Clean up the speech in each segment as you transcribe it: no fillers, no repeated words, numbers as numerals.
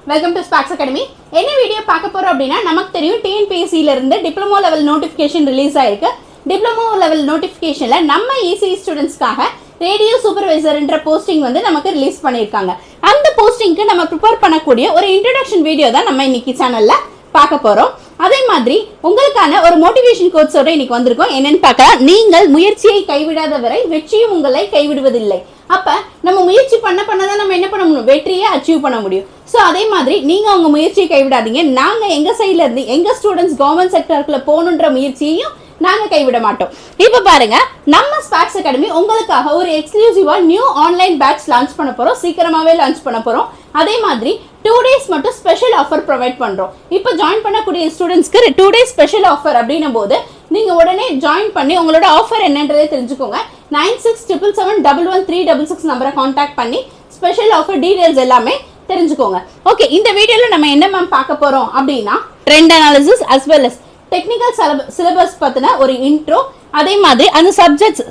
Welcome to Sparks academy. என்ன video பார்க்க போறோம் அப்படின்னா, நமக்கு தெரியும் டிஎன்பிஎஸ்சில இருந்து டிப்ளமோ லெவல் நோட்டிஃபிகேஷன் ரிலீஸ் ஆயிருக்கு. டிப்ளமோ லெவல் நோட்டிஃபிகேஷன்ல நம்ம இசி ஸ்டூடெண்ட்ஸ்க்காக ரேடியோ சூப்பர்வைசர்ன்ற போஸ்டிங் வந்து நமக்கு ரிலீஸ் பண்ணியிருக்காங்க. அந்த போஸ்டிங்க்கு நம்ம ப்ரிப்பேர் பண்ணக்கூடிய ஒரு இன்ட்ரோடக்ஷன் வீடியோ தான் நம்ம இன்னைக்கு சேனல்ல பார்க்க போறோம். அதே மாதிரி உங்களுக்கான ஒரு மோட்டிவேஷன் கோட்ஸோட இன்னைக்கு வந்திருக்கோம். என்னன்னு பார்க்கலாம். நீங்கள் முயற்சியை கைவிடாத வரை வெற்றியும் உங்களை கைவிடுவதில்லை. அப்ப நம்ம முயற்சி பண்ணதான் நம்ம என்ன பண்ண முடியும், வெற்றியை அச்சீவ் பண்ண முடியும். ஸோ அதே மாதிரி நீங்க உங்க முயற்சியை கைவிடாதீங்க. நாங்க எங்க சைட்ல இருந்து எங்க ஸ்டூடெண்ட்ஸ் கவர்மெண்ட் செக்டருக்குள்ள போகணுன்ற முயற்சியையும் நாங்க கைவிட மாட்டோம். இப்ப பாருங்க, நம்ம ஸ்பார்க்ஸ் அகாடமி உங்களுக்காக ஒரு எக்ஸ்க்ளூசிவா நியூ ஆன்லைன் பேட்ச் லான்ச் பண்ண போறோம். சீக்கிரமாவே லான்ச் பண்ண போறோம். அதே மாதிரி 2 days மட்டும் ஸ்பெஷல் ஆஃபர் ப்ரொவைட் பண்றோம். இப்போ ஜாயின் பண்ணக்கூடிய ஸ்டூடெண்ட்ஸ்க்கு 2 days ஸ்பெஷல் ஆஃபர் அப்படின்னும் போது நீங்க உடனே ஜாயின் பண்ணி உங்களோட ஆஃபர் என்னன்றதை தெரிஞ்சுக்கோங்க. 9677711366 நம்பரை கான்டாக்ட் பண்ணி ஸ்பெஷல் ஆஃபர் டீடைல்ஸ் எல்லாமே தெரிஞ்சுக்கோங்க. ஓகே, இந்த வீடியோல நம்ம என்ன மேம் பார்க்க போறோம் அப்படின்னா, trend analysis as well as technical syllabus பத்தின ஒரு இன்ட்ரோ, அதே மாதிரி அந்த சப்ஜெக்ட்ஸ்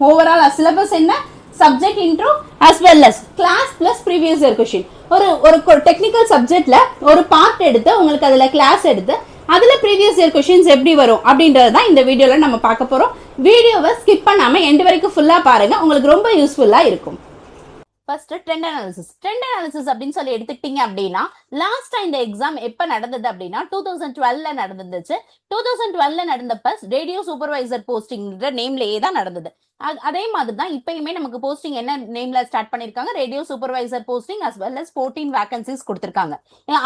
ஓவரால் சிலபஸ் என்ன, subject intro as well as class plus previous year question. ஒரு டெக்னிக்கல் சப்ஜெக்ட்ல ஒரு பார்ட் எடுத்து உங்களுக்கு அதுல கிளாஸ் எடுத்து அதுல ப்ரீவியஸ் இயர் கொஸ்டின்ஸ் எப்படி வரும் அப்படின்றது தான் இந்த வீடியோல நம்ம பார்க்க போறோம். வீடியோவை ஸ்கிப் பண்ணாம எண்ட் வரைக்கும் ஃபுல்லா பாருங்க, உங்களுக்கு ரொம்ப யூஸ்ஃபுல்லா இருக்கும். ஃபர்ஸ்ட் ட்ரெண்ட் அனாலிசிஸ் அப்படின்னு சொல்லி எடுத்துக்கிட்டீங்க அப்படின்னா, லாஸ்டா இந்த எக்ஸாம் எப்ப நடந்தது அப்படின்னா 2012ல நடந்துச்சு. 2012ல நடந்தப்ப ரேடியோ சூப்பர்வைசர் போஸ்டிங்ன்ற நேம்லயே தான் நடந்தது. அதே மாதிரி தான் இப்பயுமே நமக்கு போஸ்டிங் என்ன நேம்ல ஸ்டார்ட் பண்ணிருக்காங்க, radio supervisor posting as well as 14 vacancies கொடுத்திருக்காங்க.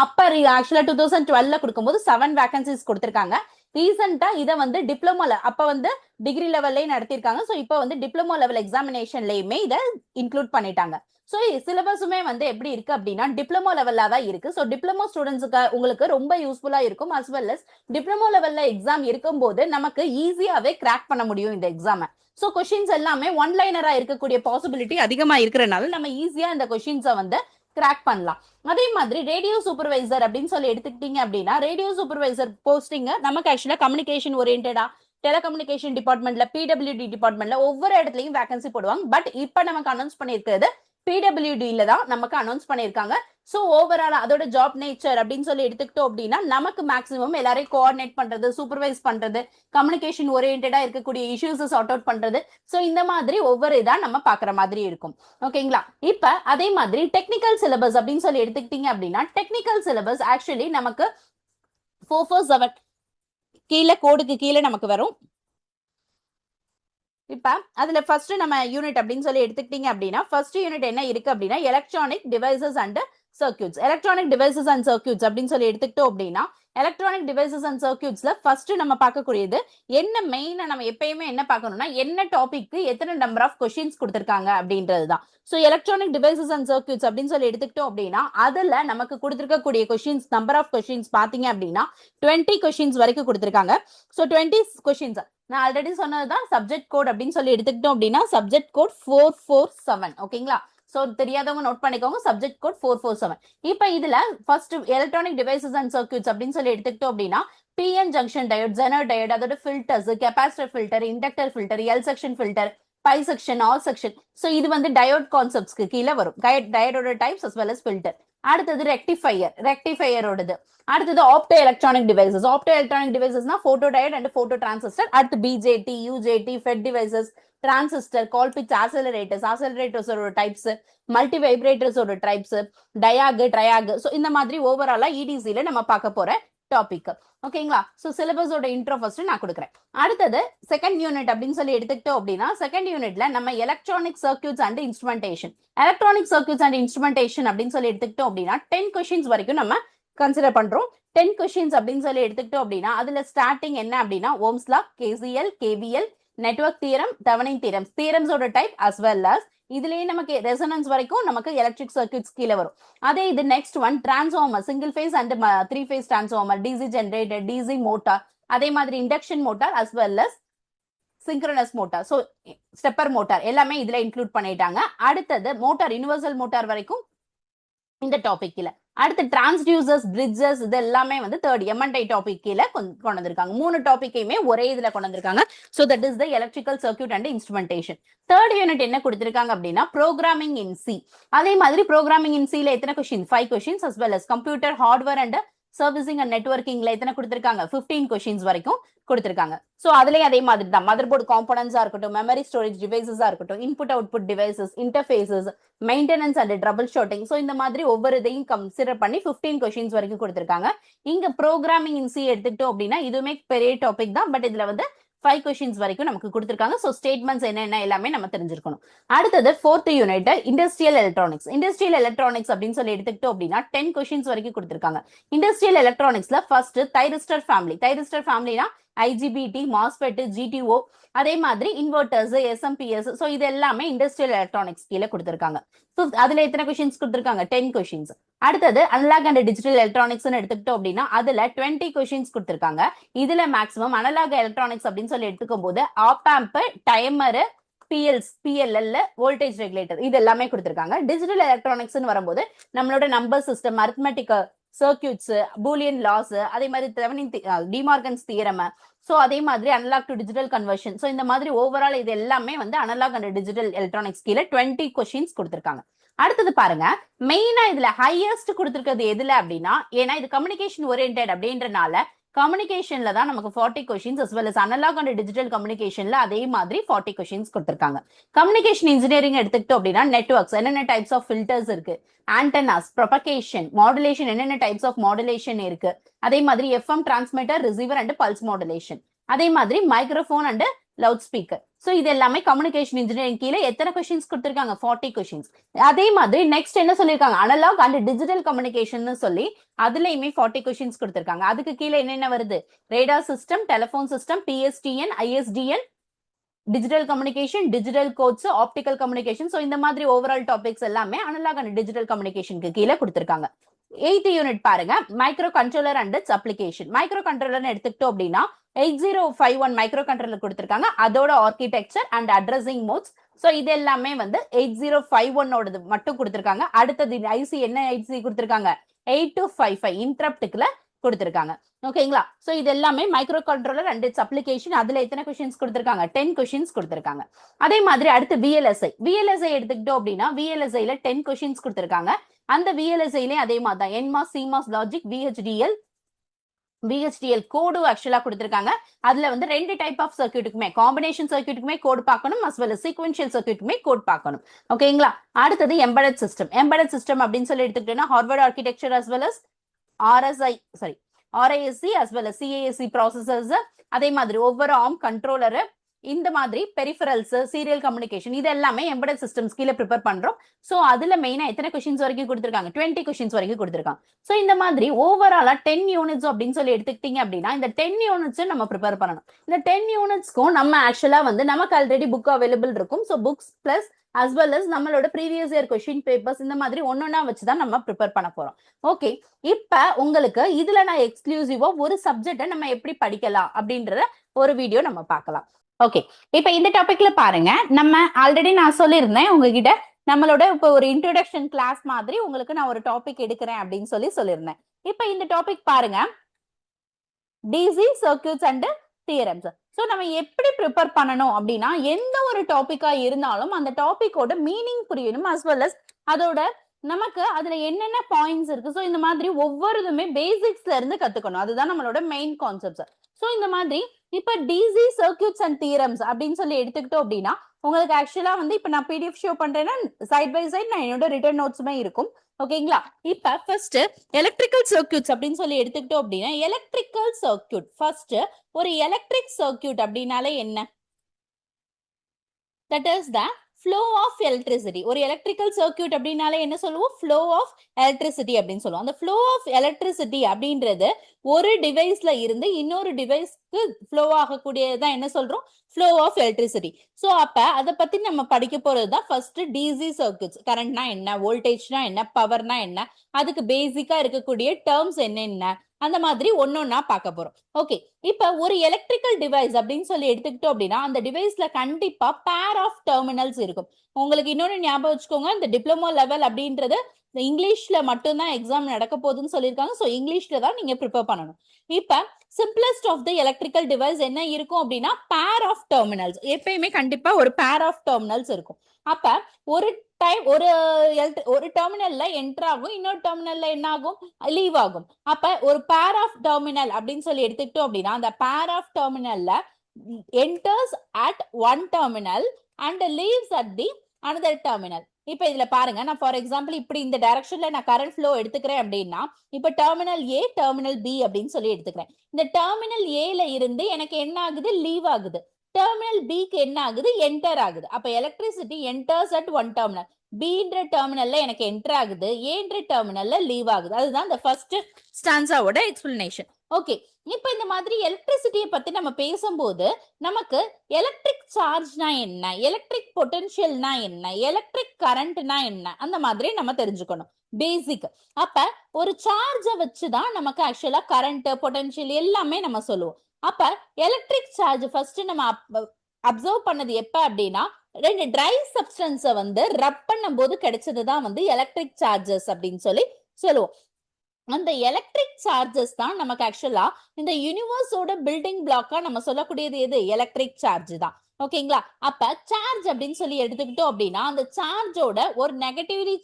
அப்ப ஆக்சுவலா 2012ல கொடுக்கும்போது 7 வேகன்சிஸ் கொடுத்திருக்காங்க. ரீசெண்டா இதை வந்து டிப்ளமோல அப்ப வந்து டிகிரி லெவல்லையும் நடத்திருக்காங்க. ஸோ இப்போ வந்து டிப்ளமோ லெவல் எக்ஸாமினேஷன்லயுமே இதை இன்க்ளூட் பண்ணிட்டாங்க. ஸோ சிலபஸுமே வந்து எப்படி இருக்கு அப்படின்னா டிப்ளமோ லெவல்ல தான் இருக்கு. ஸோ டிப்ளமோ ஸ்டூடெண்ட்ஸுக்கு உங்களுக்கு ரொம்ப யூஸ்ஃபுல்லா இருக்கும். as well as டிப்ளமோ லெவல்ல எக்ஸாம் இருக்கும்போது நமக்கு ஈஸியாவே கிராக் பண்ண முடியும் இந்த எக்ஸாமை. ஸோ கொஸ்டின்ஸ் எல்லாமே ஒன் லைனரா இருக்கக்கூடிய பாசிபிலிட்டி அதிகமா இருக்கிறனால நம்ம ஈஸியா இந்த கொஸ்டின்ஸை வந்து கிராக் பண்ணலாம். அதே மாதிரி ரேடியோ சூப்பர்வைசர் அப்படின்னு சொல்லி எடுத்துக்கிட்டீங்க அப்படின்னா, ரேடியோ சூப்பர்வைசர் போஸ்டிங் நமக்கு ஆக்சுவலா கம்யூனிகேஷன் ஓரியன்டா டெலிகம்யூனிகேஷன் டிபார்ட்மெண்ட்ல, பிடபிள்யூடி டிபார்ட்மெண்ட்ல ஒவ்வொரு இடத்துலயும் வேகன்சி போடுவாங்க. பட் இப்ப நமக்கு அனௌன்ஸ் பண்ணிருக்கிறது பிடபிள்யூடில தான் நமக்கு அனௌன்ஸ் பண்ணிருக்காங்க. சோ ஓவரால் அதோட ஜாப் நேச்சர் அப்படின்னு சொல்லி எடுத்துக்கிட்டோம் அப்படின்னா, நமக்கு மேக்ஸிமம் எல்லாரையும் கோஆர்டினேட் பண்றது, சூப்பர்வைஸ் பண்றது, கம்யூனிகேஷன் ஓரியன்டா இருக்கக்கூடிய இஷ்யூஸ் சார்ட் அவுட் பண்றது. சோ இந்த மாதிரி ஒவ்வொரு இதா நம்ம பாக்குற மாதிரி இருக்கும். ஓகேங்களா? இப்ப அதே மாதிரி டெக்னிக்கல் சிலபஸ் அப்படின்னு சொல்லி எடுத்துக்கிட்டீங்க அப்படின்னா, டெக்னிக்கல் சிலபஸ் ஆக்சுவலி நமக்கு 447 கீழே கோடுக்கு கீழே நமக்கு வரும். இப்ப அதுல ஃபர்ஸ்ட் நம்ம யூனிட் அப்படின்னு சொல்லி எடுத்துக்கிட்டீங்க அப்படின்னா, ஃபர்ஸ்ட் யூனிட் என்ன இருக்கு அப்படின்னா, electronic devices and circuits. Electronic devices and circuits அப்படின்னு சொல்லி எடுத்துக்கிட்டோம் அப்படின்னா, எலக்ட்ரானிக் டிவைசஸ் அண்ட் சர்க்யூட்ஸ்ல ஃபர்ஸ்ட் நம்ம பார்க்கக்கூடியது என்ன, மெயினா நம்ம எப்பயுமே என்ன பார்க்கணும்னா, என்ன டாபிக் எத்தனை நம்பர் ஆஃப் கொஸ்டின்ஸ் கொடுத்திருக்காங்க அப்படின்றதுதான். So electronic devices and circuits அப்படின்னு சொல்லி எடுத்துக்கிட்டோம் அப்படின்னா, அதுல நமக்கு கொடுத்திருக்கக்கூடிய கொஸ்டின்ஸ் நம்பர் ஆஃப் கொஸ்டின்ஸ் பாத்தீங்க அப்படின்னா 20 கொஸ்டின்ஸ் வரைக்கும் கொடுத்திருக்காங்க. சோ 20 கொஸ்டின்ஸ் நான் ஆல்ரெடி சொன்னதுதான். சப்ஜெக்ட் கோட் அப்படின்னு சொல்லி எடுத்துக்கிட்டோம் அப்படின்னா சப்ஜெக்ட் கோட் 447. ஓகேங்களா? சோ தெரியாதவங்க நோட் பண்ணிக்கோங்க, சப்ஜெக்ட் கோட் 447. இப்ப இதுல first electronic devices and circuits அப்படின்னு சொல்லி எடுத்துக்கிட்டோம் அப்படின்னா, PN junction diode, zener diode, அதோட filters, capacitor filter, inductor filter, L section filter, pi section, all section. So இது வந்து டயோட் கான்செப்ட்ஸ்க்கு கீழே வரும். டயோடோட types as well as filter. அடுத்தது ரெக்டிஃபையரோடது. அடுத்தது opto electronic devices. Opto electronic டிவைசஸ்னா photo diode and photo transistor. அடுத்து BJT, UJT, FET devices, transistor, Colpitts, ஆக்சலரேட்டர்ஸோட டைப்ஸ், மல்டி வைப்ரேட்டர்ஸோட டைப்ஸ், டயாக், ட்ரையாக். சோ இந்த மாதிரி ஓவராலா இடிசில நம்ம பார்க்க போற டாபிக். ஓகேங்களா? சோ சிலபஸோட இன்ட்ரோ ஃபர்ஸ்ட் நான் கொடுக்குறேன். அடுத்தது செகண்ட் யூனிட் அப்படின்னு சொல்லி எடுத்துக்கிட்டோம் அப்படின்னா, செகண்ட் யூனிட்ல நம்ம electronic circuits and instrumentation. Electronic circuits and instrumentation அப்படின்னு சொல்லி எடுத்துக்கிட்டோம் அப்படின்னா 10 கொஸ்டின்ஸ் வரைக்கும் நம்ம கன்சிடர் பண்றோம். 10 கொஸ்டின்ஸ் அப்படின்னு சொல்லி எடுத்துக்கிட்டோம் அப்படின்னா, அதுல ஸ்டார்டிங் என்ன அப்படின்னா Ohm's law, KCL, KVL, network theorem, Thevenin theorems, தியரம்ஸோட டைப் as well as இதுலயே நமக்கு ரெசனன்ஸ் வரைக்கும் நமக்கு எலக்ட்ரிக் சர்க்யூட்ஸ் கீழே வரும். அதே இது next one transformer, single phase and 3 phase transformer, DC generator, DC motor, அதே மாதிரி induction motor as well as synchronous motor. So stepper motor எல்லாமே இதுல இன்க்ளூட் பண்ணிட்டாங்க. அடுத்தது மோட்டார், யுனிவர்சல் மோட்டார் வரைக்கும் இந்த டாபிக் கீழே. அடுத்து டிரான்ஸ்டியூசர்ஸ், பிரிட்ஜஸ், இது எல்லாமே வந்து தேர்ட் எம்என்ஐ டாபிக் கீழே கொண்டு வந்திருக்காங்க. 3 டாபிக்கையுமே ஒரே இதுல கொண்டு வந்திருக்காங்க. So that is the electrical circuit and instrumentation. Third unit என்ன கொடுத்திருக்காங்க அப்படின்னா ப்ரோக்ராமிங் இன் சி. அதே மாதிரி ப்ரோக்ராமிங் இன் சில எத்தனை question? 5 questions as well as computer hardware and servicing and நெட்வொர்க்கிங்ல எத்தனை கொடுத்திருக்காங்க? 15 கொஸ்டின்ஸ் வரைக்கும் கொடுத்திருக்காங்க. சோ அதுலயே அதே மாதிரி தான் மதர் போர்டு காம்போனன்ட்ஸா இருக்கட்டும், மெமரி ஸ்டோரேஜ் டிவைசஸா இருக்கட்டும், input output devices, interfaces, maintenance and trouble shooting, so இந்த மாதிரி ஒவ்வொரு இதையும் கன்சிடர் பண்ணி 15 கொஸ்டின்ஸ் வரைக்கும் கொடுத்திருக்காங்க. இங்க ப்ரோக்ராமிங் இன் சி எடுத்துக்கிட்டோம் அப்படின்னா இதுவுமே பெரிய டாபிக் தான், பட் இதுல வந்து 5 கொஸ்டின்ஸ் வரைக்கும் நமக்கு கொடுத்திருக்காங்க. சோ ஸ்டேட்மெண்ட்ஸ் என்ன எல்லாமே நம்ம தெரிஞ்சிருக்கணும். அடுத்தது 4th unit industrial electronics. Industrial electronics அப்படின்னு சொல்லி எடுத்துக்கிட்டோம் அப்படின்னா 10 கொஸ்டின்ஸ் வரைக்கும் கொடுத்திருக்காங்க. இண்டஸ்ட்ரியல் எலக்ட்ரானிக்ஸ்ல ஃபர்ஸ்ட் தைரிஸ்டர் ஃபேமிலி. தைரிஸ்டர் ஃபேமிலினா ஐஜிபிடி, மாஸ்பெட், ஜிடிஓ, அதே மாதிரி இன்வெர்டர்ஸ், எஸ்எம்பிஎஸ், சோ இது எல்லாமே இண்டஸ்ட்ரியல் எலக்ட்ரானிக்ஸ் கீழே கொடுத்திருக்காங்க. அதுல எத்தனை கொஸ்டின்ஸ் கொடுத்திருக்காங்க? 10 கொஸ்டின்ஸ். அடுத்தது அனலாக் அண்ட் டிஜிட்டல் எலக்ட்ரானிக்ஸ் எடுத்துக்கிட்டோம் அப்படின்னா அதுல 20 கொஸ்டின்ஸ் கொடுத்திருக்காங்க. இதுல மேக்ஸிமம் அனலாக் எலக்ட்ரானிக்ஸ் அப்படின்னு சொல்லி எடுத்துக்கும் போது op amp, timer, PLL, voltage regulator, இது எல்லாமே கொடுத்திருக்காங்க. டிஜிட்டல் எலக்ட்ரானிக்ஸ் வரும்போது நம்மளோட number system, arithmetic circuits, Boolean laws, அதே மாதிரி தெவெனின் டிமார்கன்ஸ் தியரம், சோ அதே மாதிரி analogue to digital conversion, so இந்த மாதிரி ஓவரால் இது எல்லாமே வந்து அனலாக் அண்ட் டிஜிட்டல் எலக்ட்ரானிக்ஸ் கீழே 20 கொஸ்டின்ஸ் கொடுத்திருக்காங்க. அடுத்தது பாருங்க, மெயினா இதுல ஹையஸ்ட் கொடுத்திருக்கிறது எதுல அப்படின்னா, ஏன்னா இது கம்யூனிகேஷன் ஓரியன்டட் அப்படின்றனால கம்யூனிகேஷன்ல தான் நமக்கு 40 questions as well as analog and digital கம்யூனிகேஷன்ல அதே மாதிரி 40 கொஸ்டின்ஸ் கொடுத்திருக்காங்க. கம்யூனிகேஷன் இன்ஜினியரிங் எடுத்துக்கிட்டோம் அப்படின்னா நெட்வொர்க்ஸ், என்னென்ன டைப்ஸ் ஆஃப் ஃபில்டர்ஸ் இருக்கு, ஆண்டனாஸ், ப்ரொபகேஷன், மாடுலேஷன், என்னென்ன டைப்ஸ் ஆஃப் மாடுலேஷன் இருக்கு, அதே மாதிரி FM transmitter, receiver and pulse modulation, அதே மாதிரி microphone and loud speaker, so இது எல்லாமே கம்யூனிகேஷன் இன்ஜினியரிங் கீழே எத்தனை கொஸ்டின்ஸ் கொடுத்திருக்காங்க? 40 கொஸ்டின்ஸ். அதே மாதிரி நெக்ஸ்ட் என்ன சொல்லியிருக்காங்க? அனலாக் அண்ட் டிஜிட்டல் கம்யூனிகேஷன் சொல்லி அதுலயுமே 40 கொஸ்டின்ஸ் கொடுத்திருக்காங்க. அதுக்கு கீழே என்னென்ன வருது? Radar system, telephone system, PSTN, ISDN, digital communication, digital codes, optical communication, so இந்த மாதிரி ஓவரால் டாபிக்ஸ் எல்லாமே அனலாக் அண்ட் டிஜிட்டல் கம்யூனிகேஷனுக்கு கீழே கொடுத்திருக்காங்க. 8th யூனிட் பாருங்க, micro controller and its application. Micro controller எடுத்துக்கிட்டோம் அப்படின்னா 8051 மைக்ரோ கண்ட்ரோலர் கொடுத்திருக்காங்க. அதோட architecture and addressing modes, so இது எல்லாமே வந்து 8051 ஓடது மட்டும் கொடுத்திருக்காங்க. அடுத்தது ஐசி என்ன ஐசி கொடுத்திருக்காங்க? 8255 இன்டரப்ட்க்குல கொடுத்திருக்காங்க. ஓகேங்களா? சோ இது எல்லாமே micro controller and its application. அதுல எத்தனை கொஸ்டின்ஸ் கொடுத்திருக்காங்க? 10 கொஸ்டின்ஸ் கொடுத்திருக்காங்க. அதே மாதிரி அடுத்து விஎல்எஸ்ஐ. விஎல்எஸ்ஐ எடுத்துக்கிட்டோம் அப்படின்னா விஎல்எஸ்ஐல 10 கொஸ்டின்ஸ் கொடுத்திருக்காங்க. அந்த விஎல்எஸ்ஐல அதே மாதிரி தான் NMOS, CMOS logic, VHDL code ஆக்சுவலா கொடுத்திருக்காங்க. அதுல வந்து 2 டைப் ஆஃப் சர்க்யூட்டுக்குமே, காம்பினேஷன் சர்க்யூட்டுக்குமே கோட் பார்க்கணும், as well as சீக்வென்ஷியல் சர்க்யூட்டுக்குமே கோட் பார்க்கணும். ஓகேங்களா? அடுத்தது எம்பெடட் சிஸ்டம். எம்பெடட் சிஸ்டம் அப்படின்னு சொல்லி எடுத்துக்கிட்டோம்னா Harvard architecture as well as RISC as well as CASC processors, அதே மாதிரி ஒவ்வொரு ஆர்ம் கண்ட்ரோலர், இந்த மாதிரி பெரிஃபரல்ஸ், சீரியல் கம்யூனிகேஷன், இது எல்லாமே எம்பெடட் சிஸ்டம்ஸ் கீழே ப்ரிப்பேர் பண்றோம். சோ அதுல மெயினா எத்தனை கொஸ்டின்ஸ் வரைக்கும் கொடுத்திருக்காங்க? 20 கொஸ்டின்ஸ் வரைக்கும் கொடுத்திருக்காங்க. சோ இந்த மாதிரி ஓவராலா 10 யூனிட்ஸ் அப்படின்னு சொல்லி எடுத்துக்கிட்டீங்க அப்படின்னா இந்த 10 யூனிட்ஸ் நம்ம ப்ரிப்பேர் பண்ணணும். இந்த 10 யூனிட்ஸ்க்கும் நம்ம ஆக்சுவலா வந்து நமக்கு ஆல்ரெடி புக் அவைலபிள் இருக்கும். So books plus as well as நம்மளோட ப்ரீவியஸ் இயர் கொஸ்டின் பேப்பர்ஸ், இந்த மாதிரி ஒன்னொன்னா வச்சுதான் நம்ம ப்ரிப்பேர் பண்ண போறோம். ஓகே, இப்ப உங்களுக்கு இதுல நான் எக்ஸ்க்ளூசிவா ஒரு சப்ஜெக்ட நம்ம எப்படி படிக்கலாம் அப்படின்றத ஒரு வீடியோ நம்ம பார்க்கலாம். ஓகே, இப்ப இந்த டாபிக்ல பாருங்க, நம்ம ஆல்ரெடி நான் சொல்லியிருந்தேன் உங்ககிட்ட நம்மளோட இப்ப ஒரு இன்ட்ரோடக்ஷன் கிளாஸ் மாதிரி உங்களுக்கு நான் ஒரு டாபிக் எடுக்கிறேன் அப்படின்னு சொல்லியிருந்தேன். இப்ப இந்த டாபிக் பாருங்க, DC circuits and theorems. So நம்ம எப்படி ப்ரிப்பேர் பண்ணணும் அப்படின்னா, எந்த ஒரு டாபிக்கா இருந்தாலும் அந்த டாபிக்கோட மீனிங் புரியணும், as well as அதோட நமக்கு அதுல என்னென்ன பாயிண்ட்ஸ் இருக்கு. சோ இந்த மாதிரி ஒவ்வொருதுமே பேசிக்ஸ்ல இருந்து கத்துக்கணும். அதுதான் நம்மளோட மெயின் கான்செப்ட்ஸ். சோ இந்த மாதிரி இப்ப டிசி சர்க்யூட்ஸ் அண்ட் தியரம்ஸ் அப்படின்னு சொல்லி எடுத்துக்கிட்டோம் அப்படின்னா உங்களுக்கு ஆக்சுவலா வந்து இப்ப நான் பிடிஎஃப் ஷோ பண்றேன்னா சைட் பை சைட் நான் என்னோட ரிட்டர்ன் நோட்ஸுமே இருக்கும். ஓகேங்களா? இப்ப ஃபர்ஸ்ட் எலக்ட்ரிக்கல் சர்க்யூட்ஸ் அப்படின்னு சொல்லி எடுத்துக்கிட்டோம் அப்படின்னா எலக்ட்ரிக்கல் சர்க்யூட் ஃபர்ஸ்ட் ஒரு எலக்ட்ரிக் சர்க்யூட் அப்படின்னாலே என்ன? That is the flow of electricity. ஒரு எலக்ட்ரிக்கல் சர்க்யூட் அப்படின்னாலே என்ன சொல்லுவோம்? flow of electricity அப்படின்னு சொல்லுவோம். அந்த flow of electricity அப்படின்றது ஒரு டிவைஸ்ல இருந்து இன்னொரு டிவைஸ்க்கு flow ஆகக்கூடியதான் என்ன சொல்றோம்? flow of electricity. சோ அப்ப அதை பத்தி நம்ம படிக்க போறதுதான் ஃபர்ஸ்ட் டிசி சர்க்யூட்ஸ். கரண்ட்னா என்ன, வோல்டேஜ்னா என்ன, பவர்னா என்ன, அதுக்கு பேசிக்கா இருக்கக்கூடிய டேர்ம்ஸ் என்னென்ன, அந்த மாதிரி ஒன்னொன்னா பார்க்க போறோம். ஓகே, இப்ப ஒரு எலக்ட்ரிக்கல் டிவைஸ் அப்படின்னு சொல்லி எடுத்துக்கிட்டோம் அப்படின்னா அந்த டிவைஸ்ல கண்டிப்பா பேர் ஆஃப் டெர்மினல்ஸ் இருக்கும். உங்களுக்கு இன்னொன்னு ஞாபகம் வச்சுக்கோங்க, இந்த டிப்ளமோ லெவல் அப்படின்றது இங்கிலீஷ்ல மட்டும்தான் எக்ஸாம் நடக்க போகுதுன்னு சொல்லியிருக்காங்க. ஸோ இங்கிலீஷ்ல தான் நீங்க ப்ரிப்பேர் பண்ணணும். இப்ப simplest of the electrical device என்ன இருக்கும் அப்படின்னா பேர் ஆஃப் டெர்மினல்ஸ். எப்பயுமே கண்டிப்பா ஒரு பேர் ஆஃப் டெர்மினல்ஸ் இருக்கும். அப்ப ஒரு டைம் ஒரு டெர்மினல்ல என்டர் ஆகும், இன்னொரு டெர்மினல்ல என்ன ஆகும், லீவ் ஆகும். அப்ப ஒரு பேர் ஆஃப் டெர்மினல் அப்படின்னு சொல்லி எடுத்துக்கிட்டோம் அப்படின்னா அந்த பேர் ஆஃப் டெர்மினல்ல enters at one terminal and leaves at the another terminal. இப்ப இதுல பாருங்க, நான் ஃபார் எக்ஸாம்பிள் இப்படி இந்த டைரக்ஷன்ல நான் கரண்ட் ஃப்ளோ எடுத்துக்கிறேன் அப்படின்னா இப்ப டெர்மினல் ஏ டெர்மினல் பி அப்படின்னு சொல்லி எடுத்துக்கிறேன். இந்த டெர்மினல் ஏல இருந்து எனக்கு என்ன ஆகுது, லீவ் ஆகுது. டெர்மினல் பிக்கு என்ன ஆகுது, என்டர் ஆகுது. அப்ப electricity enters at one terminal. பின்ற டெர்மினல்ல எனக்கு என்டர் ஆகுது, ஏன்ற டெர்மினல்ல லீவ் ஆகுது. அதுதான் இந்த ஃபர்ஸ்ட் ஸ்டான்ஸாவோட எக்ஸ்பிளனேஷன். ஓகே, இப்ப இந்த மாதிரி எலக்ட்ரிசிட்டியை பத்தி நம்ம பேசும்போது நமக்கு எலக்ட்ரிக் சார்ஜ்னா என்ன, எலக்ட்ரிக் பொட்டன்ஷியல்னா என்ன, எலக்ட்ரிக் கரண்ட்னா என்ன, அந்த மாதிரி நம்ம தெரிஞ்சுக்கணும் பேசிக். அப்ப ஒரு சார்ஜை வச்சுதான் நமக்கு ஆக்சுவலா கரண்ட் பொட்டன்ஷியல் எல்லாமே நம்ம சொல்லுவோம். அப்ப எலக்ட்ரிக் சார்ஜ் ஃபர்ஸ்ட் நம்ம அப்சர்வ் பண்ணது எப்ப அப்படின்னா ரெண்டு ட்ரை சப்ஸ்டன்ஸை வந்து ரப் பண்ணும் போது கிடைச்சதுதான் வந்து எலக்ட்ரிக் சார்ஜஸ் அப்படின்னு சொல்லி சொல்லுவோம். அந்த எலக்ட்ரிக் சார்ஜஸ் தான் நமக்கு ஆக்சுவலா இந்த யூனிவர்ஸோட பில்டிங் பிளாக்கா நம்ம சொல்லக்கூடியது எது, எலக்ட்ரிக் சார்ஜ் தான். ஓகேங்களா? அப்ப சார்ஜ் அப்படின்னு சொல்லி எடுத்துக்கிட்டோம் அப்படின்னா அந்த சார்ஜோட ஒரு நெகட்டிவ்லி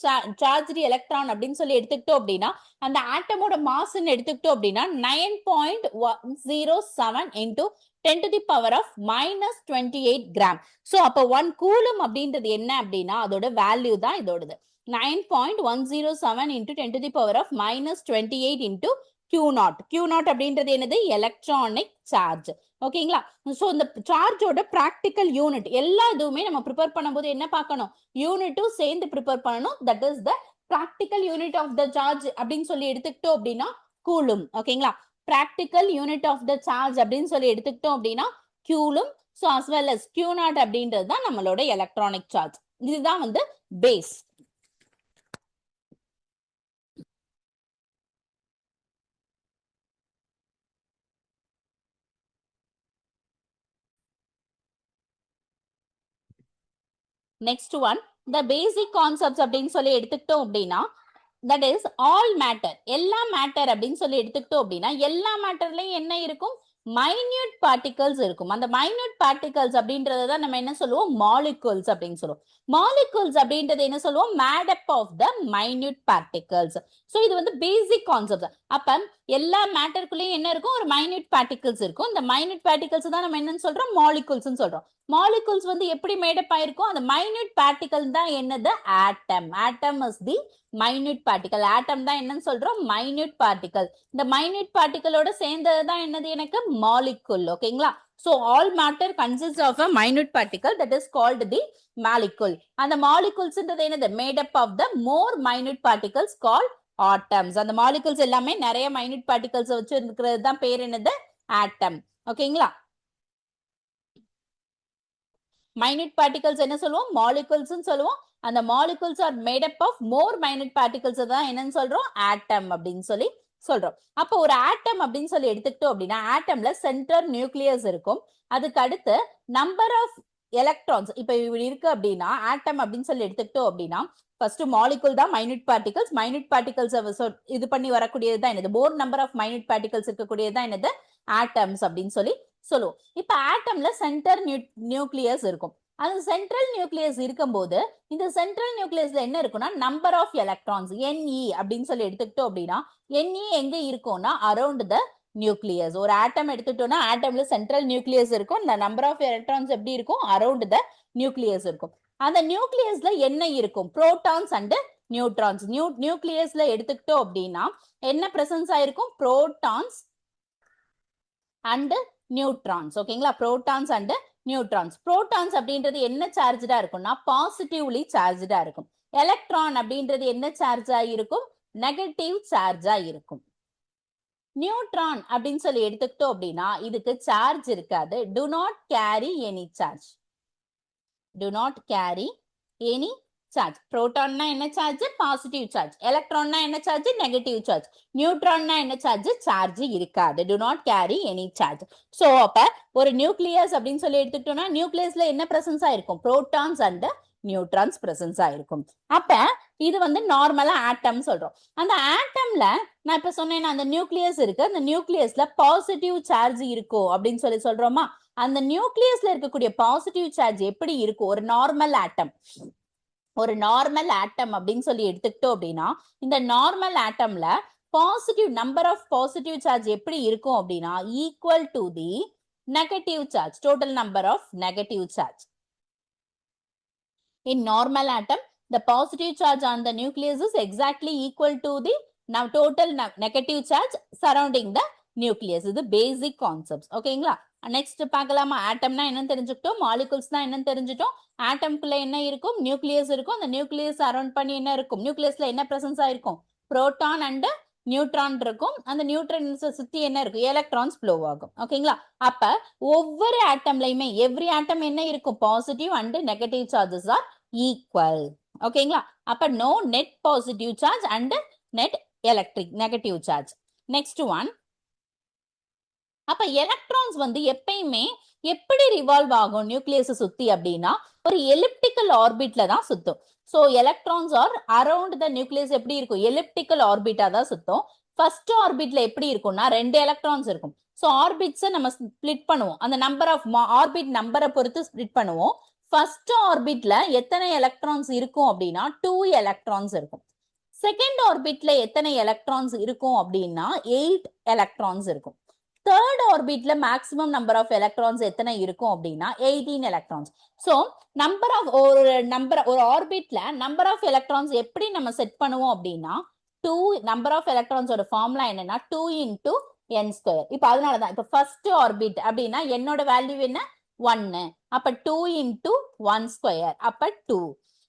சார்ஜ் எலக்ட்ரான் அப்படின்னு சொல்லி எடுத்துக்கிட்டோம் அப்படின்னா அந்த ஆட்டமோட மாஸ்ன்னு எடுத்துக்கிட்டோம் அப்படின்னா 9.107 into 10 to the power of -28 gram. So அப்ப 1 கூலும் அப்படின்றது என்ன அப்படின்னா அதோட வேல்யூ தான் இதோடது 9.107 into 10 to the power of -28 into Q0. Q0 அப்படின்றது என்னது, எலக்ட்ரானிக் சார்ஜ். ஓகேங்களா? சோ இந்த சார்ஜோட பிராக்டிக்கல் யூனிட் எல்லா இதுவுமே நம்ம ப்ரிப்பேர் பண்ணும்போது என்ன பார்க்கணும், யூனிட்டும் சேர்ந்து ப்ரிப்பேர் பண்ணணும். That is the practical unit of the charge அப்படின்னு சொல்லி எடுத்துக்கிட்டோம் அப்படின்னா கூலும். ஓகேங்களா? Practical unit of the charge அப்படின்னு சொல்லி எடுத்துக்கிட்டோம் அப்படின்னா coulomb. So as well as Q0 அப்படின்றது தான் நம்மளோட எலக்ட்ரானிக் சார்ஜ். இதுதான் வந்து base. Next one the basic concepts அப்படின்னு சொல்லி எடுத்துக்கிட்டோம் அப்படின்னா தட் இஸ் ஆல் மேட்டர், எல்லா மேட்டர் அப்படின்னு சொல்லி எடுத்துக்கிட்டோம் அப்படின்னா எல்லா மேட்டர்லயும் என்ன இருக்கும், மைன்யூட் பார்ட்டிகல்ஸ் இருக்கும். அந்த மைன்யூட் பார்ட்டிகல்ஸ் அப்படின்றத நம்ம என்ன சொல்லுவோம், மாலிகூல்ஸ் அப்படின்னு சொல்லுவோம். மாலிகூல்ஸ் அப்படின்றது என்ன சொல்லுவோம், made up of the minute particles. So இது வந்து பேசிக் கான்செப்ட். அப்ப எல்லா மேட்டருக்குள்ளேயும் என்ன இருக்கும், ஒரு மைன்யூட் பார்ட்டிகல்ஸ் இருக்கும். இந்த மைன்யூட் பார்ட்டிகல்ஸ் தான் நம்ம என்னன்னு சொல்றோம், மாலிகூல்ஸ் சொல்றோம். மாலிகூல்ஸ் வந்து எப்படி மேடப் ஆயிருக்கும், அந்த மைன்யூட் பார்ட்டிகல் தான் என்னது, atom. Atom is the minute particle. Atom தான் என்னன்னு சொல்றோம், மைன்யூட் பார்ட்டிகல். இந்த மைன்யூட் பார்ட்டிகலோட சேர்ந்தது தான் என்னது, எனக்கு மாலிகூல். ஓகேங்களா? So all matter consists of a minute particle that is called the molecule. And the molecules என்னது, made up of the more minute particles called atoms. அந்த molecules எல்லாமே நிறைய minute particles வச்சு இருக்கிறது தான் பேர் என்னது, atom. ஓகேங்களா? minute particles என்ன சொல்லுவோம், molecules சொல்லுவோம். அந்த molecules are made up of more minute particles தான் என்னன்னு சொல்றோம், atom அப்படின்னு சொல்லி சொல்றோம். அப்போ ஒரு ஆட்டம் அப்படின்னு சொல்லி எடுத்துக்கிட்டோம் அப்படின்னா ஆட்டம்ல சென்டர் நியூக்ளியஸ் இருக்கும். அதுக்கு அடுத்து நம்பர் ஆஃப் எலக்ட்ரான்ஸ் இப்ப இருக்கு அப்படின்னா ஆட்டம் அப்படின்னு சொல்லி எடுத்துக்கிட்டோம் அப்படின்னா ஃபர்ஸ்ட் மாலிகுல் தான் மைனூட் பார்ட்டிகல்ஸ். மைனூட் பார்ட்டிகல்ஸ் இது பண்ணி வரக்கூடியது தான் என்னது, more number of minute particles இருக்கக்கூடியது தான் என்னது, ஆட்டம்ஸ் அப்படின்னு சொல்லி சொல்லுவோம். இப்ப ஆட்டம்ல சென்டர் நியூக்ளியஸ் இருக்கும். அது சென்ட்ரல் நியூக்ளியஸ் இருக்கும்போது இந்த சென்ட்ரல் நியூக்ளியஸ்ல என்ன இருக்குன்னா நம்பர் ஆஃப் எலக்ட்ரான்ஸ் Ne அப்படின்னு சொல்லி எடுத்துக்கிட்டோம் அப்படின்னா Ne எங்க இருக்கும்னா அரௌண்ட் த நியூக்ளியஸ். ஒரு ஆட்டம் எடுத்துட்டோம்னா ஆட்டம்ல சென்ட்ரல் நியூக்ளியஸ் இருக்கும். இந்த நம்பர் ஆஃப் எலக்ட்ரான்ஸ் எப்படி இருக்கும், அரௌண்ட் த நியூக்ளியஸ் இருக்கும். அந்த நியூக்ளியஸ்ல என்ன இருக்கும், புரோட்டான்ஸ் அண்ட் நியூட்ரான்ஸ். நியூக்ளியஸ்ல எடுத்துக்கிட்டோம் அப்படின்னா என்ன பிரசன்ஸ் ஆயிருக்கும், புரோட்டான்ஸ் அண்ட் நியூட்ரான்ஸ். ஓகேங்களா? Protons and neutrons. புரோட்டான்ஸ் அப்படின்றது என்ன சார்ஜா இருக்கும்னா பாசிட்டிவ்லி சார்ஜா இருக்கும். எலக்ட்ரான் அப்படின்றது என்ன சார்ஜா இருக்கும், நெகட்டிவ் சார்ஜா இருக்கும். நியூட்ரான் அப்படின்னு சொல்லி எடுத்துக்கிட்டோம் அப்படின்னா இதுக்கு சார்ஜ் இருக்காது. Do not carry any charge. Do not carry any charge. புரோட்டான்னா என்ன சார்ஜ், பாசிட்டிவ் சார்ஜ். எலக்ட்ரான்னா என்ன சார்ஜ், நெகட்டிவ் சார்ஜ். நியூட்ரான்னா என்ன சார்ஜ், சார்ஜ் இருக்காது. Do not carry any charge. So அப்ப ஒரு நியூக்ளியஸ் அப்படின்னு சொல்லி எடுத்துக்கிட்டோம்னா நியூக்ளியஸ்ல என்ன பிரசன்ஸா இருக்கும், புரோட்டான்ஸ் அண்ட் நியூட்ரான்ஸ் பிரசன்ஸ் ஆயிருக்கும். அப்ப இது வந்து நார்மலா ஆட்டம் சொல்றோம். அந்த ஆட்டம்ல நான் இப்ப சொன்னேன்னா அந்த நியூக்ளியஸ் இருக்கு, அந்த நியூக்ளியஸ்ல பாசிட்டிவ் சார்ஜ் இருக்கும் அப்படின்னு சொல்றோமா. அந்த நியூக்ளியஸ்ல இருக்கக்கூடிய பாசிட்டிவ் சார்ஜ் எப்படி இருக்கும் ஒரு நார்மல் ஆட்டம், ஒரு நார்மல் ஆட்டம் அப்படின்னு சொல்லி எடுத்துக்கிட்டோம் அப்படின்னா, இந்த நார்மல் ஆட்டம்ல positive number of positive charge எப்படி இருக்கும் அப்படின்னா equal to the negative charge, total number of negative charge. In normal atom, the positive charge on the nucleus is exactly equal to the now total negative charge surrounding the nucleus. இது basic concepts. ஓகேங்களா? Next பார்க்கலாமா? ஆட்டம்னா என்னன்னு தெரிஞ்சுக்கிட்டோம், மாலிகுல்ஸ்னா என்னன்னு தெரிஞ்சுட்டோம். ஆட்டம்குள்ள என்ன இருக்கும்? Nucleus இருக்கும். அந்த நியூக்ளியஸ் அரௌண்ட் பண்ணி என்ன இருக்கும்? நியூக்ளியஸ்ல என்ன பிரசன்ஸ் ஆயிருக்கும்? புரோட்டான் அண்ட் நியூட்ரான் இருக்கும். அந்த நியூட்ரான்ஸ் சுத்தி என்ன இருக்கும்? எலக்ட்ரான்ஸ் ஃப்ளோ ஆகும். ஓகேங்களா? அப்ப ஒவ்வொரு ஆட்டம்லயுமே எவ்ரி ஆட்டம் என்ன இருக்கும்? Positive and negative charges are equal. ஓகேங்களா? அப்ப no net positive charge and net electric negative charge. Next one, அப்ப எலக்ட்ரான்ஸ் வந்து எப்பயுமே எப்படி ரிவால்வ் ஆகும் நியூக்ளியஸ் சுத்தி அப்படின்னா ஒரு எலிப்டிக்கல் ஆர்பிட்ல தான் சுத்தும். So electrons are around the nucleus எப்படி இருக்கும்? எலிப்டிக்கல் ஆர்பிட்டா தான் சுத்தும். ஃபர்ஸ்ட் ஆர்பிட்ல எப்படி இருக்கும்னா 2 எலக்ட்ரான்ஸ் இருக்கும். சோ ஆர்பிட்ஸை நம்ம ஸ்பிளிட் பண்ணுவோம், அந்த நம்பர் ஆஃப் ஆர்பிட் நம்பரை பொறுத்து ஸ்பிளிட் பண்ணுவோம். ஃபர்ஸ்ட் ஆர்பிட்ல எத்தனை எலக்ட்ரான்ஸ் இருக்கும் அப்படின்னா 2 எலக்ட்ரான்ஸ் இருக்கும். செகண்ட் ஆர்பிட்ல எத்தனை எலக்ட்ரான்ஸ் இருக்கும் அப்படின்னா 8 எலக்ட்ரான்ஸ் இருக்கும். தேர்ட் ஆர்பிட்ல மேக்ஸிமம் நம்பர் ஆஃப் எலக்ட்ரான்ஸ் எத்தனை இருக்கும் அப்படின்னா 18 எலக்ட்ரான்ஸ். சோ நம்பர் ஆஃப் ஒரு ஆர்பிட்ல நம்பர் ஆஃப் எலக்ட்ரான்ஸ் எப்படி நம்ம செட் பண்ணுவோம் அப்படின்னா 2 நம்பர் ஆஃப் எலக்ட்ரான்ஸோட ஃபார்முலா என்னன்னா 2 into n ஸ்கொயர். இப்ப அதனாலதான் இப்ப ஃபர்ஸ்ட் ஆர்பிட் அப்படின்னா என்னோட வேல்யூ என்ன? 1. அப்ப 2 into 1 ஸ்கொயர், அப்ப 2.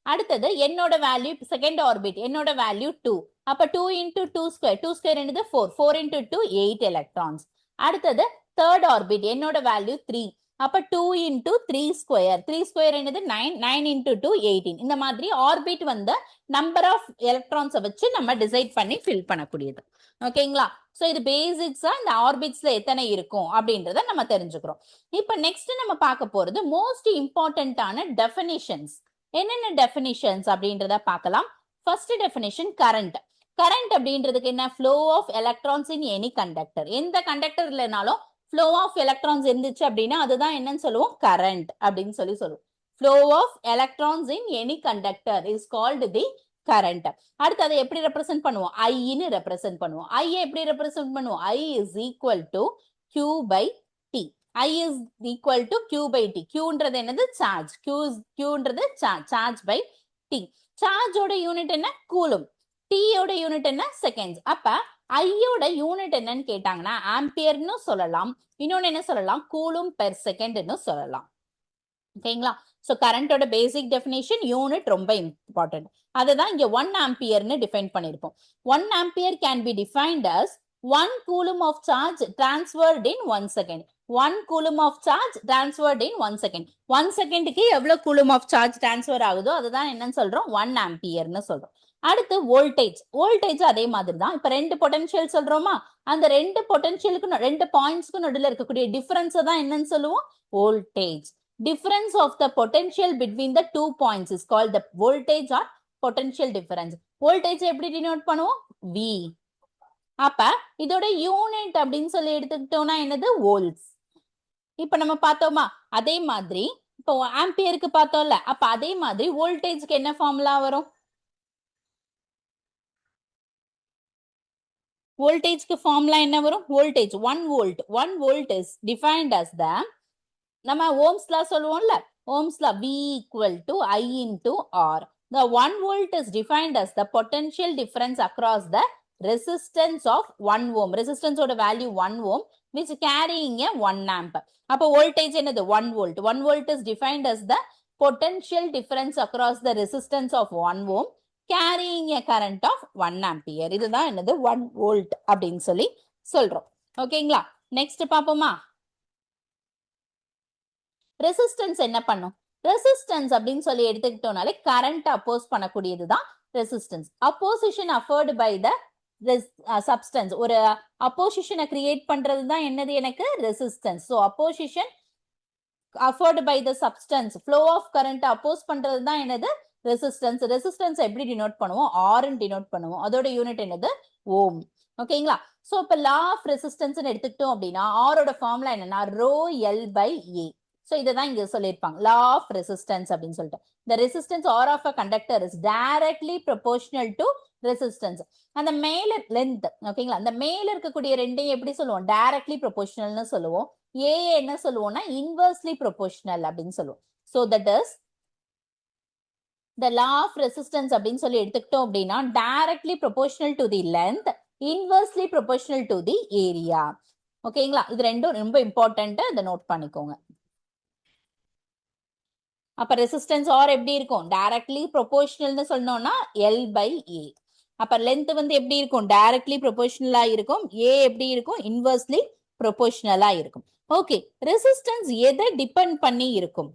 அடுத்தது என்னோட வேல்யூ செகண்ட் ஆர்பிட், என்னோட வேல்யூ 2. அப்ப 2 into 2 ஸ்கொயர், 2 ஸ்கொயர் என்னது 4, 4 into 2 8 எலக்ட்ரான்ஸ். அடுத்தது தேர்ட் ஆர்பிட், என்னோட வேல்யூ 3. அப்ப 2 into 3 ஸ்கொயர், 3 ஸ்கொயர் என்னது 9, 9 into 2 18. இந்த மாதிரி ஆர்பிட் வந்து நம்பர் ஆஃப் எலக்ட்ரான்ஸை வச்சு நம்ம டிசைட் பண்ணி ஃபில் பண்ணக்கூடியது. ஓகேங்களா? சோ இது பேசிக்ஸா இந்த ஆர்பிட்ஸ்ல எத்தனை இருக்கும் அப்படின்றத நம்ம தெரிஞ்சுக்கிறோம். இப்ப நெக்ஸ்ட் நம்ம பார்க்க போறது மோஸ்ட் இம்பார்ட்டன்டான டெஃபினிஷன்ஸ். என்னென்ன டெஃபினிஷன்ஸ் அப்படின்றத பார்க்கலாம். First definition current. கரண்ட் அப்படின்றதுக்கு என்ன? Flow of electrons in any conductor. எந்த கண்டக்டர் இல்லைனாலும் ஃப்ளோ ஆஃப் எலக்ட்ரான்ஸ் இருந்துச்சு அப்படின்னா அதுதான் என்னன்னு சொல்லுவோம்? கரண்ட் அப்படின்னு சொல்லுவோம். Flow of electrons in any conductor is called the current. அடுத்து அதை எப்படி ரெப்ரசென்ட் பண்ணுவோம்? ஐன்னு ரெப்ரசென்ட் பண்ணுவோம். ஐ எப்படி ரெப்ரசென்ட் பண்ணுவோம்? I is equal to Q by T. I is equal to Q by T. Qன்றது என்னது? சார்ஜ். Qன்றது சார்ஜ் பை T. சார்ஜோட யூனிட் என்ன? கூலும். T யோட யூனிட் என்ன? செகண்ட்ஸ். அப்ப ஐயோட யூனிட் என்னன்னு கேட்டாங்கன்னா ஆம்பியர்னு சொல்லலாம், இன்னொன்னு என்ன சொல்லலாம்? கூலும் பெர் செகண்ட்னு சொல்லலாம். ஓகேங்களா? சோ கரண்டோட பேசிக் டெஃபினேஷன் யூனிட் ரொம்ப இம்பார்ட்டன்ட். அதுதான் இங்க 1 ஆம்பியர்னு டிஃபைன் பண்ணிருப்போம். 1 ampere can be defined as 1 coulomb of charge transferred in 1 second. 1 coulomb of charge transferred in 1 second. 1 செகண்டுக்கு எவ்வளவு coulomb of charge transfer ஆகுதோ அதுதான் என்னன்னு சொல்றோம்? 1 ஆம்பியர்னு சொல்றோம். அடுத்து வோல்டேஜ். வோல்டேஜ் அதே மாதிரி தான். இப்ப 2 பொட்டன்ஷியல் சொல்றோமா, அந்த 2 பொட்டன்ஷியலுக்கு 2 பாயிண்ட்ஸ்க்கு நடுவில் இருக்கக்கூடிய டிஃபரன்ஸ் தான் என்னன்னு சொல்லுவோம்? Voltage. Difference of the potential between the 2 points is called the voltage or potential difference. Voltage எப்படி denote பண்ணுவோம்? V. அப்ப இதோட யூனிட் அப்படின்னு சொல்லி எடுத்துக்கிட்டோம்னா என்னது? வோல்ட்ஸ். இப்ப நம்ம பார்த்தோமா அதே மாதிரி இப்போ ஆம்பியருக்கு பார்த்தோம்ல, அப்ப அதே மாதிரி வோல்டேஜ்க்கு என்ன ஃபார்முலா வரும்? வோல்டேஜ்க்கு ஃபார்முலா என்ன வரும்? Voltage 1 volt. 1 volt is defined as the நம்ம ஓம்ஸ் லா சொல்லுவோம்ல, Ohm's law V equal to I into R. The 1 volt is defined as the potential difference across the resistance of 1 ohm. Resistance ஓட value 1 ohm which carrying a 1 amp. அப்ப voltage என்னது? 1 volt. 1 volt is defined as the potential difference across the resistance of 1 ohm carrying a current of 1 ampere. இதுதான் என்னது? 1 volt அப்படின்னு சொல்லி சொல்றோம். ஓகேங்களா? Next பாப்போமா? ரெசிஸ்டன்ஸ் என்ன பண்ணும்? ரெசிஸ்டன்ஸ் அப்படின்னு சொல்லி எடுத்துக்கிட்டோம்னாலே கரண்ட் அப்போஸ் பண்ணக்கூடியதுதான் resistance. Opposition afforded by the substance. ஒரு அப்போசிஷனை கிரியேட் பண்றது தான் என்னது? எனக்கு resistance. So opposition afforded by the substance. Flow of current oppose பண்றது தான் என்னது resistance. resistance எப்படி denote பண்ணுவோம் r ன்னு denote பண்ணுவோம். அதோட யூனிட் என்னது ohm. ஓகேங்களா? சோ இப்ப law of resistance ன்னு எடுத்துக்கிட்டோம் அப்படின்னா r ஓட ஃபார்முலா என்னன்னா rho l by a. So இத தான் இங்க சொல்லிருப்பாங்க law of resistance அப்படின்னு சொல்லிட்டு. The resistance r of a conductor is directly proportional to resistance. அந்த மேல length ஓகேங்களா? அந்த மேல இருக்கக்கூடிய ரெண்டையும் எப்படி சொல்லுவோம் directly proportionalனு சொல்லுவோம். a என்ன சொல்லுவோம்னா inversely proportional அப்படின்னு சொல்லுவோம். So that is the law of resistance அப்படின்னு சொல்லி எடுத்துக்கிட்டோம் அப்படின்னா directly proportional to the length, inversely proportional to the area. ஓகேங்களா? இது ரெண்டும் ரொம்ப இம்பார்ட்டன்ட், அதை நோட் பண்ணிக்கோங்க. அப்ப ரெசிஸ்டன்ஸ் ஆர் எப்படி இருக்கும் டைரக்ட்லி ப்ரொபோர்ஷனல்னு சொன்னோம்னா L by A. அப்ப லென்த் வந்து எப்படி இருக்கும் டைரக்ட்லி ப்ரொபோர்ஷனலா இருக்கும், A எப்படி இருக்கும் இன்வெர்ஸ்லி ப்ரொபோர்ஷனலா இருக்கும். ஓகே, ரெசிஸ்டன்ஸ் எதை டிபெண்ட் பண்ணி இருக்கும்?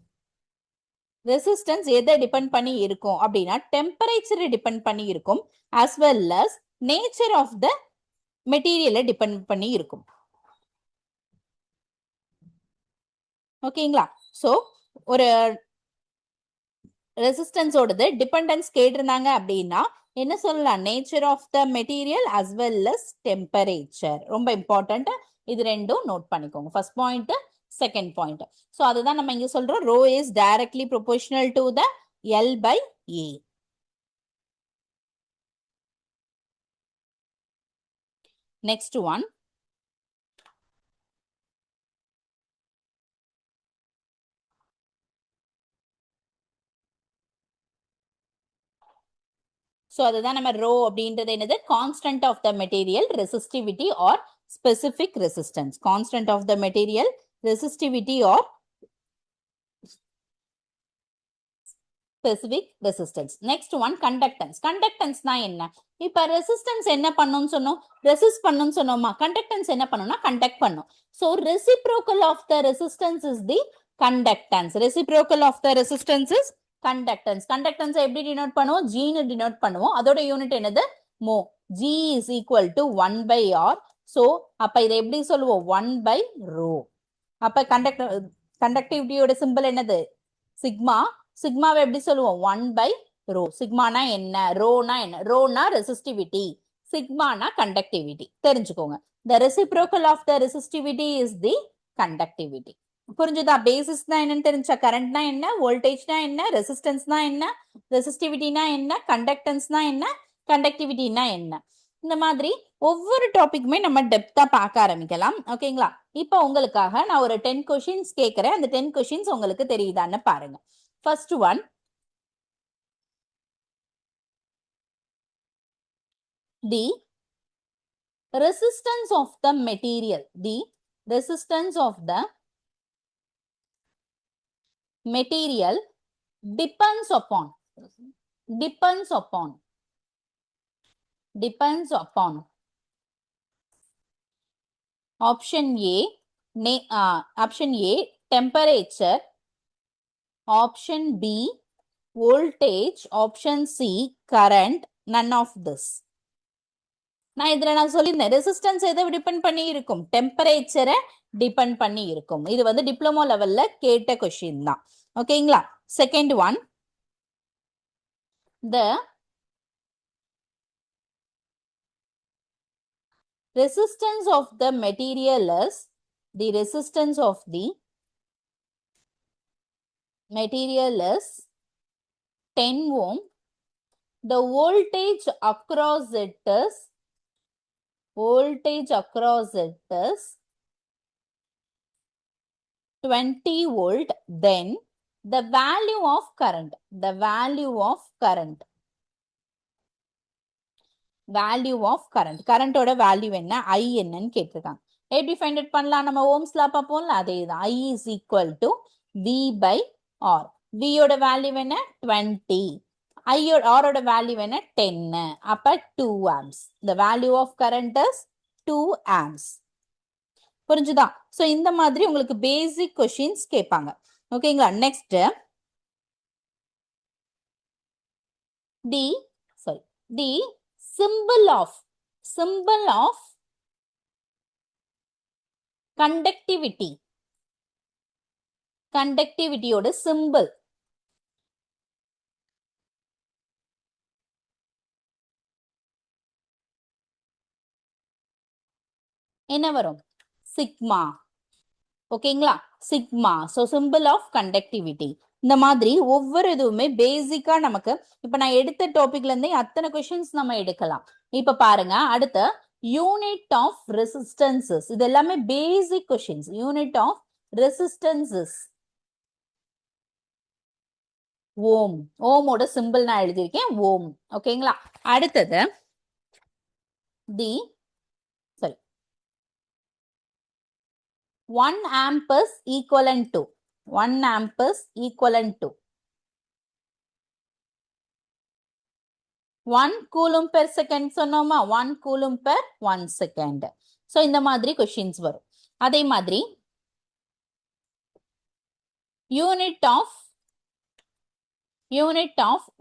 ரெசிஸ்டன்ஸ் எதை டிபெண்ட் பண்ணி இருக்கும் அப்படின்னா டெம்பரேச்சரை டிபெண்ட் பண்ணி இருக்கும், as well as nature of the மெட்டீரியலை டிபெண்ட் பண்ணி இருக்கும். ஓகேங்களா? சோ ஒரு ரெசிஸ்டன்ஸ் ஓடது டிபெண்டன்ஸ் கேட்டிருந்தாங்க அப்படின்னா என்ன சொல்லலாம் nature of the material as well as temperature. ரொம்ப இம்பார்ட்டன்ட், இது ரெண்டும் நோட் பண்ணிக்கோங்க. First point, second point. So அதுதான் நம்ம இங்க சொல்றோம் rho is directly proportional to the L by A. Next one, so அதுதான் நம்ம ரோ அப்படின்றது என்னது constant of the material resistivity or specific resistance. Constant of the material resistivity or specific resistance. Next one conductance. கண்டக்டன்ஸ்னா என்ன? இப்ப resistance என்ன பண்ணும்னு சொன்னோம், ரெசிஸ்ட் பண்ணும்னு சொன்னோமா, கண்டக்டன்ஸ் என்ன பண்ணும்னா கண்டக்ட் பண்ணும். So reciprocal of the resistance is the conductance. Reciprocal of the resistance is conductance. Conductance எப்படி டினோட் பண்ணுவோம், G ன்னு டினோட் பண்ணுவோம். அதோட யூனிட் என்னது மோ. G is equal to 1 by R. So அப்ப இதை எப்படி சொல்லுவோம் 1 by rho. அப்ப கண்டக்டிவிட்டியோட சிம்பிள் என்னது சிக்மா. சிக்மாவை எப்படி சொல்லுவோம் 1 by rho. சிக்மானா என்ன, ரோனா என்ன, ரோனா ரெசிஸ்டிவிட்டி, சிக்மானா கண்டக்டிவிட்டி. தெரிஞ்சுக்கோங்க. The reciprocal of the resistivity is the conductivity. புரிஞ்சுதா? பேசிஸ்னா என்னன்னு தெரிஞ்சா, கரண்ட்னா என்ன, வோல்டேஜ்னா என்ன, ரெசிஸ்டன்ஸ்னா என்ன, ரெசிஸ்டிவிட்டினா என்ன, கண்டக்டன்ஸ்னா என்ன, கண்டக்டிவிட்டினா என்ன, இந்த மாதிரி ஒவ்வொரு டாபிக்குமே நம்ம டெப்தா பார்க்க ஆரம்பிக்கலாம். ஓகேங்களா? இப்போ உங்களுக்காக நான் ஒரு 10 கொஸ்டின்ஸ் கேட்கிறேன். அந்த 10 கொஸ்டின்ஸ் உங்களுக்கு தெரியுதான்னு பாருங்க. First one, the resistance of the material, the resistance of the material depends upon option A temperature, option B voltage, option C current, none of this. நான் இதுல நான் சொல்லியிருந்தேன் ரெசிஸ்டன்ஸ் எதை டிபெண்ட் பண்ணி இருக்கும், டெம்பரேச்சரை டிபெண்ட் பண்ணி இருக்கும். இது வந்து டிப்ளமோ லெவல்ல கேட்ட கொஸ்டின் தான். ஓகேங்களா? Second one, the resistance of the material is, the resistance of the material is 10 ohm. The voltage across it is 20 volt. Then the value of current, கரண்டோட வேல்யூ என்ன, I என்னன்னு கேட்டிருக்காங்க. எப்படி ஃபைண்ட் அவுட் பண்ணலாம், நம்ம Ohm's லா பார்ப்போம்ல, அதே தான். I is equal to V by R. V யோட வேல்யூ என்ன 20, R ஓட வேல்யூ என்ன 10. அப்ப 2 amps. The value of current is 2 amps. புரிஞ்சுதா? சோ இந்த மாதிரி உங்களுக்கு பேசிக் கொஸ்டின்ஸ் கேட்பாங்க. ஓகேங்களா? Next, the symbol of conductivity. கண்டக்டிவிட்டியோட சிம்பிள் என்ன வரும்? சிக்மா. ஓகேங்களா? Sigma. So symbol of conductivity. இந்த மாதிரி ஒவ்வொரு இதுவுமே பேசிக்கா நமக்கு இப்ப நான் எடுத்த டாபிக்ல இருந்தே அத்தனை கொஸ்டின்ஸ் நம்ம எடுக்கலாம். இப்ப பாருங்க அடுத்த யூனிட் ஆஃப் ரெசிஸ்டன்சஸ். இது எல்லாமே basic questions. Unit of resistances. Ohm. ஓமோட சிம்பிள் நான் எழுதியிருக்கேன் ஓம். ஓகேங்களா? அடுத்தது தி 1 amp is equivalent to 1 amp is equivalent to 1 coulomb per second சொன்னோமா 1 coulomb per 1 second. So இந்த மாதிரி questions வரும். அதே மாதிரி unit of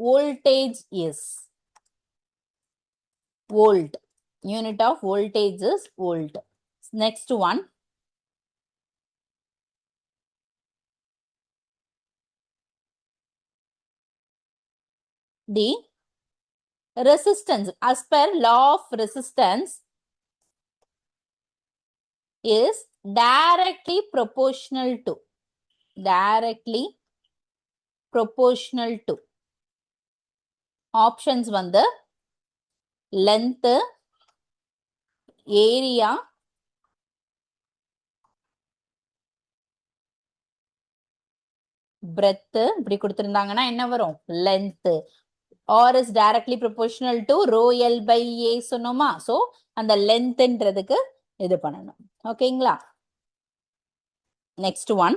voltage is volt. Unit of voltage is volt. Next one the resistance as per law of resistance is directly proportional to options வந்து length, area, breadth. இப்படி கொடுத்திருந்தாங்கன்னா என்ன வரும்? length. or is directly proportional to rho L by A சொன்னோமா? so அந்த lengthன்றதுக்கு இது பண்ணணும். ஓகேங்களா? Next one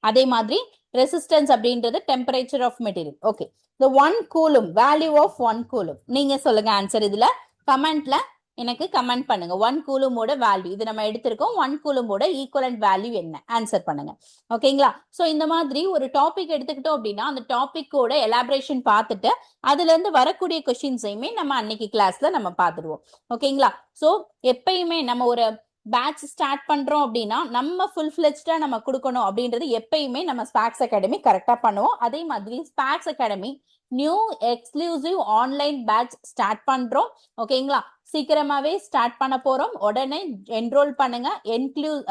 அதே மாதிரி ரெசிஸ்டன்ஸ் அப்படின்றது temperature of material. Okay, the 1 coulomb, value of 1 coulomb. நீங்க சொல்லுங்க ஆன்சர். இதுல கமெண்ட்ல எனக்கு கமெண்ட் பண்ணுங்க. 1 கூலுமோட வேல்யூ இது நம்ம எடுத்திருக்கோம். 1 கூலுமோட ஈக்குவலன்ட் வேல்யூ என்ன? ஆன்சர் பண்ணுங்க. ஓகேங்களா? சோ இந்த மாதிரி ஒரு டாபிக் எடுத்துக்கிட்டோம் அப்படின்னா அந்த டாபிக்கோட எலாபரேஷன் பார்த்துட்டு அதுல இருந்து வரக்கூடிய கொஸ்டின்ஸையுமே நம்ம அன்னைக்கு கிளாஸ்ல நம்ம பார்த்துடுவோம். ஓகேங்களா? சோ எப்பயுமே நம்ம ஒரு பேட்ச் ஸ்டார்ட் பண்றோம் அப்படின்னா நம்ம ஃபுல் ஃபிளெஜ்டா நம்ம கொடுக்கணும் அப்படின்றது எப்பயுமே நம்ம ஸ்பாக்ஸ் அகாடமி கரெக்டா பண்ணுவோம். அதே மாதிரி ஸ்பாக்ஸ் academy new exclusive online batch start பண்றோம். ஓகேங்களா? சீக்கிரமாவே ஸ்டார்ட் பண்ண போறோம். உடனே என்ரோல் பண்ணுங்க.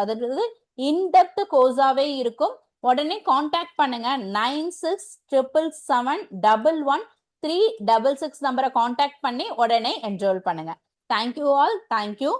அதாவது இன்டெப்த் கோர்ஸாவே இருக்கும். உடனே கான்டாக்ட் பண்ணுங்க. 9677711366 நம்பரை கான்டாக்ட் பண்ணி உடனே என்ரோல் பண்ணுங்க. Thank you all. தேங்க்யூ.